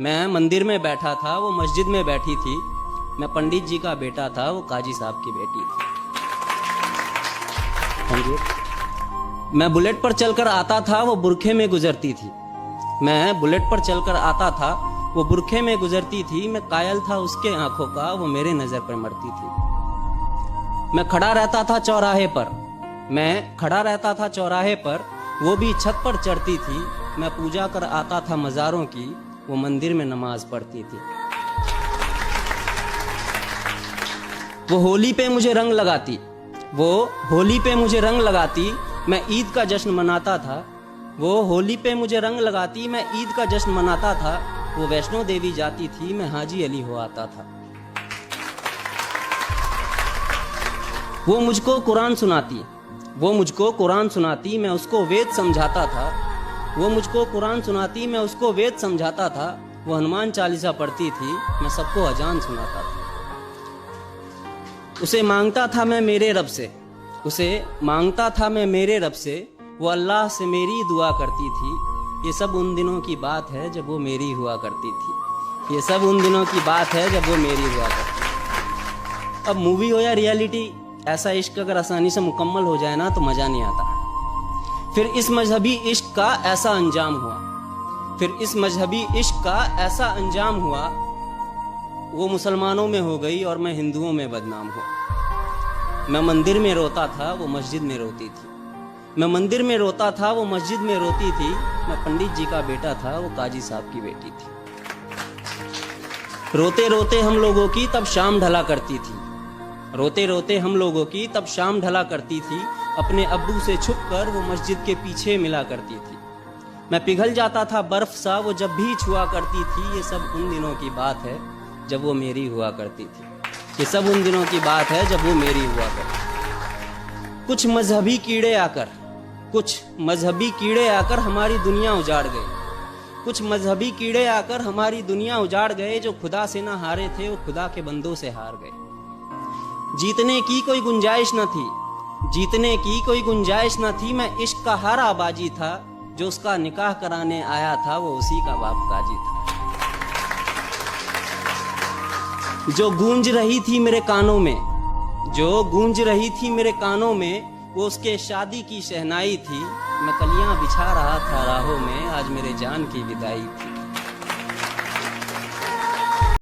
मैं मंदिर में बैठा था, वो मस्जिद में बैठी थी। मैं पंडित जी का बेटा था, वो काजी साहब की बेटी थी। Thank you. मैं बुलेट पर चलकर आता था, वो बुरखे में गुजरती थी। मैं बुलेट पर चलकर आता था, वो बुरखे में गुजरती थी। मैं कायल था उसके आंखों का, वो मेरे नजर पर मरती थी। मैं खड़ा रहता था चौराहे पर, मैं खड़ा रहता था चौराहे पर, वो भी छत पर चढ़ती थी। मैं पूजा कर आता था मज़ारों की, वो मंदिर में नमाज पढ़ती थी। वो होली पे मुझे रंग लगाती, वो होली पे मुझे रंग लगाती, मैं ईद का जश्न मनाता था। वो होली पे मुझे रंग लगाती, मैं ईद का जश्न मनाता था। वो वैष्णो देवी जाती थी, मैं हाजी अली हो आता था। वो मुझको कुरान सुनाती, वो मुझको कुरान सुनाती, मैं उसको वेद समझाता था। वो मुझको कुरान सुनाती, मैं उसको वेद समझाता था। वो हनुमान चालीसा पढ़ती थी, मैं सबको अजान सुनाता था। उसे मांगता था मैं मेरे रब से, उसे मांगता था मैं मेरे रब से। वो अल्लाह से मेरी दुआ करती थी। ये सब उन दिनों की बात है जब वो मेरी हुआ करती थी। ये सब उन दिनों की बात है जब वो मेरी हुआ करती थी। अब मूवी हो या रियलिटी, ऐसा इश्क अगर आसानी से मुकम्मल हो जाए ना तो मज़ा नहीं आता। फिर इस मजहबी इश्क का ऐसा अंजाम हुआ, फिर इस मजहबी इश्क का ऐसा अंजाम हुआ। वो मुसलमानों में हो गई और मैं हिंदुओं में बदनाम हुआ। मैं मंदिर में रोता था, वो मस्जिद में रोती थी। मैं मंदिर में रोता था, वो मस्जिद में रोती थी। मैं पंडित जी का बेटा था, वो काजी साहब की बेटी थी। रोते रोते हम लोगों की तब शाम ढला करती थी, रोते रोते हम लोगों की तब शाम ढला करती थी। अपने अब्बू से छुपकर वो मस्जिद के पीछे मिला करती थी। मैं पिघल जाता था बर्फ सा, वो जब भी छुआ करती थी। ये सब उन दिनों की बात है जब वो मेरी हुआ करती थी। ये सब उन दिनों की बात है जब वो मेरी हुआ करती थी। कुछ मजहबी कीड़े आकर, कुछ मजहबी कीड़े आकर हमारी दुनिया उजाड़ गए। कुछ मजहबी कीड़े आकर हमारी दुनिया उजाड़ गए। जो खुदा से ना हारे थे, वो खुदा के बंदों से हार गए। जीतने की कोई गुंजाइश न थी, जीतने की कोई गुंजाइश न थी। मैं इश्क का हारा बाजी था, जो उसका निकाह कराने आया था, वो उसी का बाप काजी था। जो गूंज रही थी मेरे कानों में, जो गूंज रही थी मेरे कानों में, वो उसके शादी की शहनाई थी। मैं कलियां बिछा रहा था राहों में, आज मेरे जान की विदाई थी।